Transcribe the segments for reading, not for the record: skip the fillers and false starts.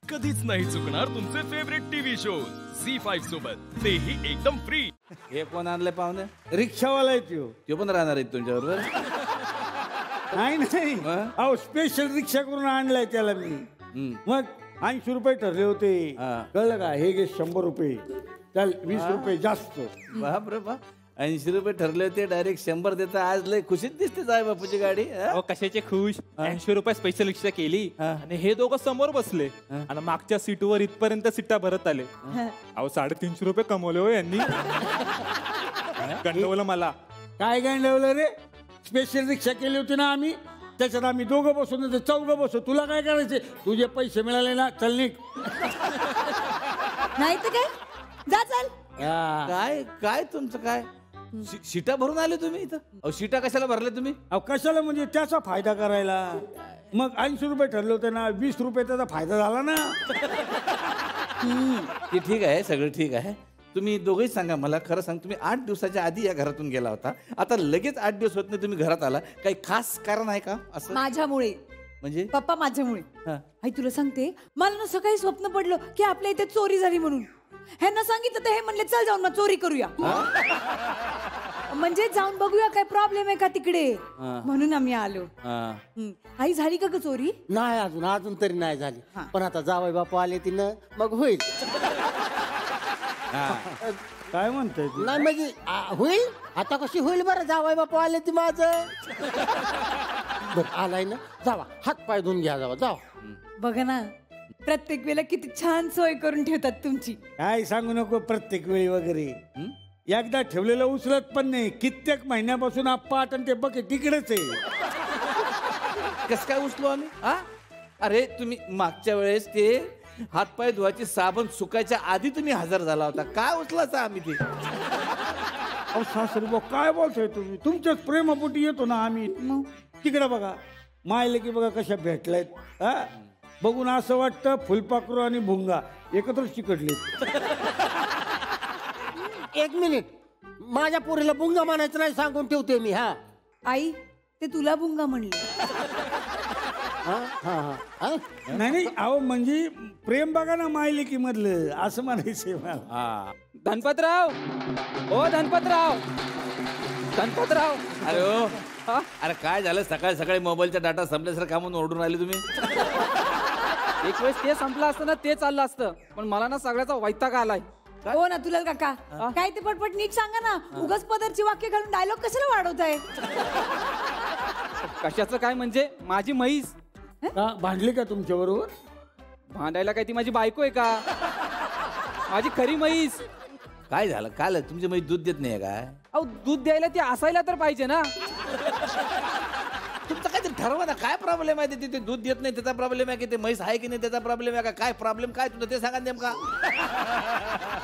कधीच नाही चुकणार तुमचे फेवरेट टीव्ही शो झी5 सोबत, तेही एकदम फ्री. हे कोण आणलंय पाहुणे? रिक्षावाला आहे तो पण राहणार आहे तुमच्या बरोबर? नाही अहो स्पेशल रिक्षा करून आणलाय त्याला मी. मग 80 रुपये ठरले होते, कळलं का? हे घे 100 रुपये, चल 20 रुपये जास्त. बापरे बाप, 80 रुपये ठरले होते, डायरेक्ट 100 देता. आज लय खुशीत दिसते साहेब बापूची गाडी. कशाचे खुश? 80 रुपये स्पेशल रिक्षा केली आणि हे दोघं समोर बसले आणि मागच्या सीटवर इथपर्यंत सीटा भरत आले. अहो 350 रुपये कमवले हो यांनी. गंडवलं मला. काय गंडवलं रे? स्पेशल रिक्षा केली होती ना आम्ही, त्याच्यात आम्ही दोघं बसू नाही तर 4 बसू. तुला काय करायचे? तुझे पैसे मिळाले ना, चल निघ. नाही तर काय, जा चल. काय काय तुमचं काय? शिटा भरून आले तुम्ही इथं? अहो शिटा कशाला भरले तुम्ही? अहो कशाला म्हणजे त्याचा फायदा करायला. मग 80 रुपये ठरले होते ना, 20 रुपये त्याचा फायदा झाला ना. ते ठीक आहे, सगळं ठीक आहे. तुम्ही दोघेही सांगा मला, खरं सांग, तुम्ही 8 दिवसाच्या आधी या घरातून गेला होता, आता लगेच 8 दिवस होत नाही तुम्ही घरात आला, काही खास कारण आहे का? असं माझ्यामुळे. म्हणजे पप्पा माझ्यामुळे. आई तुला सांगते, मला ना सकाळी स्वप्न पडलं की आपल्या इथे चोरी झाली म्हणून. ह्यांना सांगितलं तर हे म्हणले चल जाऊन मग चोरी करूया. म्हणजे जाऊन बघूया काय प्रॉब्लेम आहे का तिकडे, म्हणून आम्ही आलो. आई झाली का ग चोरी? नाही अजून तरी नाही झाली, पण आता जावई बापू आले तिनं मग होईल. काय म्हणताय? नाही म्हणजे होईल. आता कशी होईल बरं? जावई बापू आले ती माझं. बरं आलाय ना, जावा हात पाय धुवून घ्या, जावा. बघा ना, प्रत्येक वेळेला किती छान सोय करून ठेवतात तुमची. काय सांगू नको प्रत्येक वेळी वगैरे. एकदा ठेवलेलं उचलत पण नाही. कित्येक महिन्यापासून आप्पाट आणि ते बघे तिकडेच आहे. कस काय उचलो आम्ही? अरे तुम्ही मागच्या वेळेस ते हातपाय धुवायची साबण सुकायच्या आधी तुम्ही हजर झाला होता, काय उचलाचा आम्ही ते? अहो सासरी भाऊ काय बोलतोय तुम्ही? तुमच्याच प्रेमापोटी येतो ना आम्ही. तिकडे बघा, मायले की बघा कशा भेटलायत. बघून असं वाटतं फुलपाखरू आणि भुंगा एकत्रच चिकटले. 1 मिनिट, माझ्या पोरीला बुंगा म्हणायचं नाही सांगून ठेवते मी. आई ते तुला भुंगा म्हणले. नाही अहो म्हणजे प्रेम बघा ना मायलेकी मधलं, असं म्हणायचंय मला. धनपतराव, ओ धनपतराव. अरे हो, अरे काय झालं? सकाळी सकाळी मोबाईलचा डाटा संपल्यासारखं का म्हणून ओरडून राहिले तुम्ही? एक वेळेस ते संपलं असतं ना, ते चाललं असतं, पण मला ना सगळ्याचा वैताग आलाय. हो ना तुला काका, काय ते पटपट नीट सांगा ना. उगाच पदरची वाक्य घालून डायलॉग कशाला वाढवताय? कशाचं काय म्हणजे? माझी म्हैस भांडली का तुमच्या बरोबर? भांडायला काय ती माझी बायको आहे का? माझी खरी म्हैस. काय झालं? काय तुमची म्हैस दूध देत नाही काय? अहो दूध द्यायला ती असायला तर पाहिजे ना. तुमचं काहीतरी ठरवा ना, काय प्रॉब्लेम आहे? ते दूध देत नाही त्याचा प्रॉब्लेम आहे की ते म्हैस आहे की नाही त्याचा प्रॉब्लेम आहे का? काय प्रॉब्लेम काय तुमचं ते सांगा नेमका.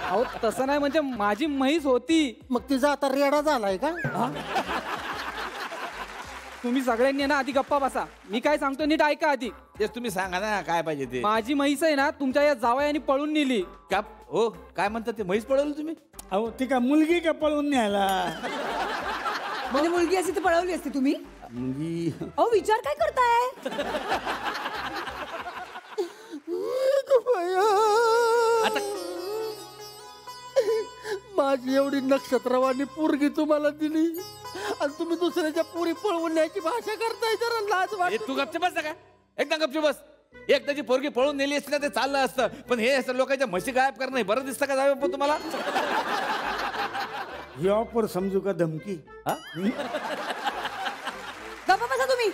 अहो तसं नाही, म्हणजे माझी म्हैस होती. मग तिचा आता रेडा झालाय का? तुम्ही सगळ्यांनी ना आधी गप्पा बसा, मी काय सांगतो नीट ऐका आधी. तेच तुम्ही सांगा ना काय पाहिजे ते. माझी म्हैस आहे ना तुमच्या या जावयाने पळून नेली. का हो? काय म्हणतात ते? म्हैस पळवली तुम्ही? अहो ती का मुलगी का पळून न्यायला? म्हणजे मुलगी असती तर पळवली असती तुम्ही? मुलगी? अहो विचार काय करताय? आता माझी एवढी नक्षत्रवाणी पोरगी तुम्हाला दिली आणि तुम्ही दुसऱ्याच्या पोरी पळवून न्यायची भाषा करताय. जरा लाज वाटते. तू गपचे बस का? एकदम गपचे बस. एक त्याची पोरगी पळून नेली असती ना ते चाललं असतं, पण हे असं लोकांच्या म्हशी गायब करणं बरं दिसतं का जावे पण तुम्हाला? ही ऑफर समजू का धमकी? गप्पा बसा तुम्ही.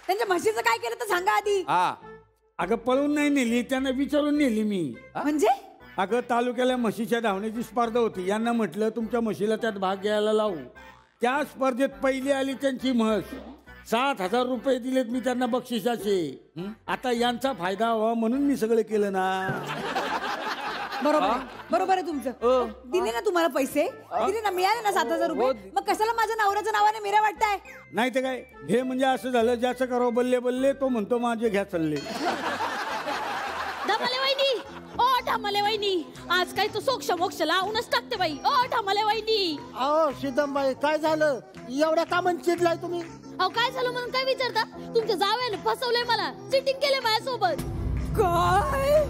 त्यांच्या म्हशीचं काय केलं तर सांगा आधी. अगं पळून नाही नेली, त्यांना विचारून नेली मी. म्हणजे? अगं तालुक्याला म्हशीच्या धावण्याची स्पर्धा होती, यांना म्हटलं तुमच्या म्हशीला त्यात भाग घ्यायला लावू. त्या स्पर्धेत पहिली आली त्यांची म्हस. 7,000 रुपये दिलेत मी त्यांना बक्षिसाचे. आता यांचा फायदा व्हावा म्हणून मी सगळं केलं ना. बरोबर आहे तुमचं. दिले ना तुम्हाला पैसे, दिले ना, मिळाले ना 7,000 रुपये. मग कशाला माझ्या नवऱ्याच्या नावाने मिरा वाटताय? नाही तर काय, हे म्हणजे असं झालं ज्याचं करावं बल्ले बल्ले तो म्हणतो माझे घ्या चालले. धमाले वहिनी, ओ धमाले वहिनी, आज काय तू सोक्ष मोक्ष लावूनच टाकते बाई. ओ धमाले वहिनी. अहो सीतमबाई काय झालं? एवढ्या कामं चिडलाय तुम्ही? अहो काय झालं म्हणून काय विचारता? तुमच्या जावयाने फसवलंय मला, चिटिंग केले माझ्यासोबत. काय?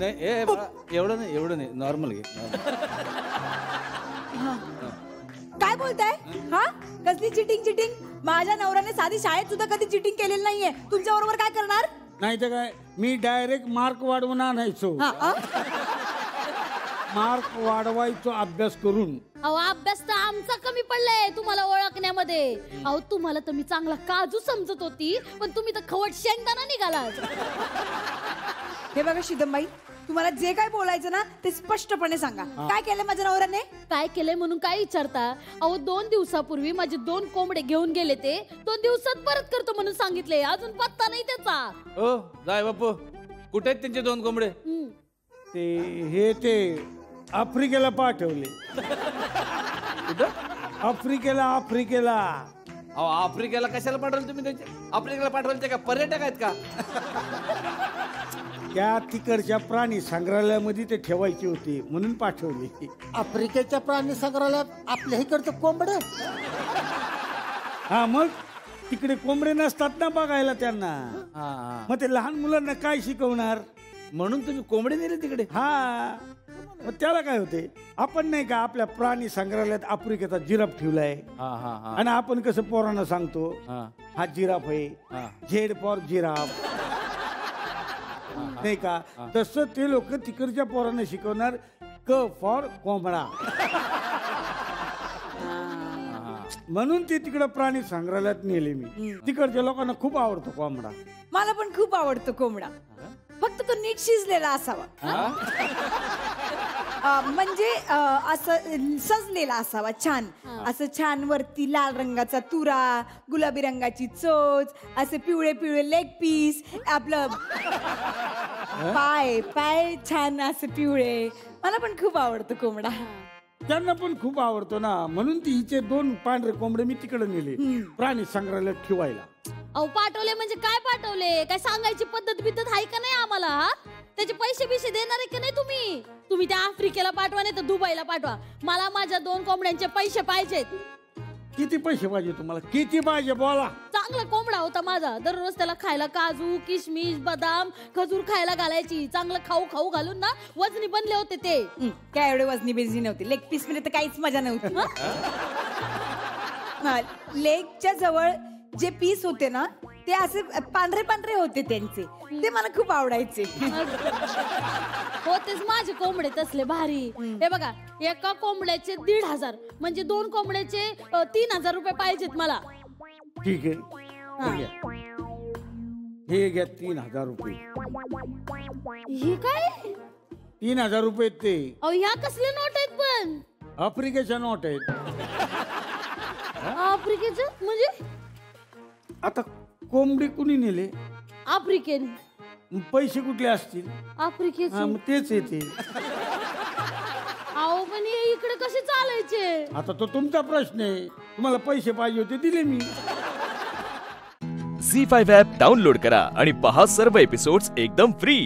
नाही एवढं नाही नॉर्मल घे. काय बोलताय? हा, कसली चिटिंग? माझ्या नवऱ्याने साधी शाळेत सुद्धा कधी चिटिंग केलेली नाहीये. तुमच्या बरोबर काय करणार? नाही तर काय, मी डायरेक्ट मार्क वाढवून आणायचो. मार्क वाढवायचो अभ्यास करून. अहो अभ्यास तर आमचा कमी पडलाय तुम्हाला ओळखण्यामध्ये. अहो तुम्हाला तर मी चांगला काजू समजत होती, पण तुम्ही तर खवट शेंगदाणा निघाला. हे बघा शिदमबाई, तुम्हाला जे काय बोलायचं ना ते स्पष्टपणे सांगा. काय केलं माझ्या नवऱ्याने? काय केलंय म्हणून काय विचारता? अहो 2 दिवसापूर्वी माझे 2 कोंबडे घेऊन गेले, ते 2 दिवसात परत करतो म्हणून सांगितले. अजून पत्ता नाही त्याचा. ओ जाय बापू, कुठे आहेत त्यांचे 2 कोंबडे? ते आफ्रिकेला पाठवले. आफ्रिकेला. अहो आफ्रिकेला कशाला पाठवलं तुम्ही त्यांचे? आफ्रिकेला पाठवले ते का पर्यटक आहेत का? त्या तिकडच्या प्राणी संग्रहालयामध्ये ते ठेवायचे होते म्हणून पाठवले. आफ्रिकेच्या प्राणी संग्रहालयात आपल्या इकडचं कोंबड. हा, मग तिकडे कोंबडे नसतात ना बघायला त्यांना. मग ते लहान मुलांना काय शिकवणार? म्हणून तुम्ही कोंबडे नेले तिकडे? हा, मग त्याला काय होते? आपण नाही का आपल्या प्राणी संग्रहालयात आफ्रिकेचा जिराफ ठेवलाय, आणि आपण कसं पोरांना सांगतो हा जिराफ आहे, झेड फॉर जिराफ, नाही का? तसं ते लोक तिकडच्या पोरांना शिकवणार क फॉर कोंबडा. म्हणून ते तिकडे प्राणी संग्रहालयात नेले मी. तिकडच्या लोकांना खूप आवडतो कोंबडा. मला पण खूप आवडतो कोंबडा, फक्त तो नीट शिजलेला असावा. म्हणजे असं सजलेला असावा छान. असं छान वरती लाल रंगाचा तुरा, गुलाबी रंगाची चोच, असे पिवळे पिवळे लेग पीस, आपलं पाय छान असे पिवळे. मला पण खूप आवडतो कोंबडा. त्यांना पण खूप आवडतो ना, म्हणून ती हिचे 2 पांढरे कोंबडे मी तिकडे नेले प्राणी संग्रहालयात ठेवायला. अहो पाठवले म्हणजे काय पाठवले? काय सांगायची पद्धत बिद्धत आहे का नाही आम्हाला? हा, त्याचे पैसे देणार आहे की नाही तुम्ही? तुम्ही त्या आफ्रिकेला पाठवा नाही तर दुबईला पाठवा. मला माझ्या 2 कोंबड्यांचे पैसे पाहिजेत. किती पैसे पाहिजे तुम्हाला? किती पाहिजे बोला. चांगला कोंबडा होता माझा. दररोज त्याला खायला काजू, किशमिश, बदाम, खजूर खायला घालायची. चांगलं खाऊ घालून ना वजनी बनले होते ते. काय एवढे वजनी बिजनी नव्हते. लेग पीस मध्ये तर काहीच मजा नव्हती. लेगच्या जवळ जे पीस होते ना ते असे पांढरे होते त्यांचे. ते मला खूप आवडायचे. होतेच माझे कोंबडे तसले भारी. हे बघा, एका कोंबड्याचे 1,500 म्हणजे 2 कोंबड्याचे 3,000 रुपये पाहिजेत मला. ठीक आहे, हे घ्या 3,000 रुपये. हे काय? 3,000 रुपये ते. अहो ह्या कसले नोट आहेत पण? आफ्रिकेच्या नोट आहेत. आफ्रिकेचं म्हणजे? आता कोंबडी कुणी नेले? आफ्रिकेन. पैसे कुठले असतील? आफ्रिकेचे. मग तेच येते. अहो पण हे इकडे कसे चालायचे? आता तो तुमचा प्रश्न आहे. तुम्हाला पैसे पाहिजे होते, दिले मी. झी5 ॲप डाउनलोड करा आणि पहा सर्व एपिसोड्स एकदम फ्री.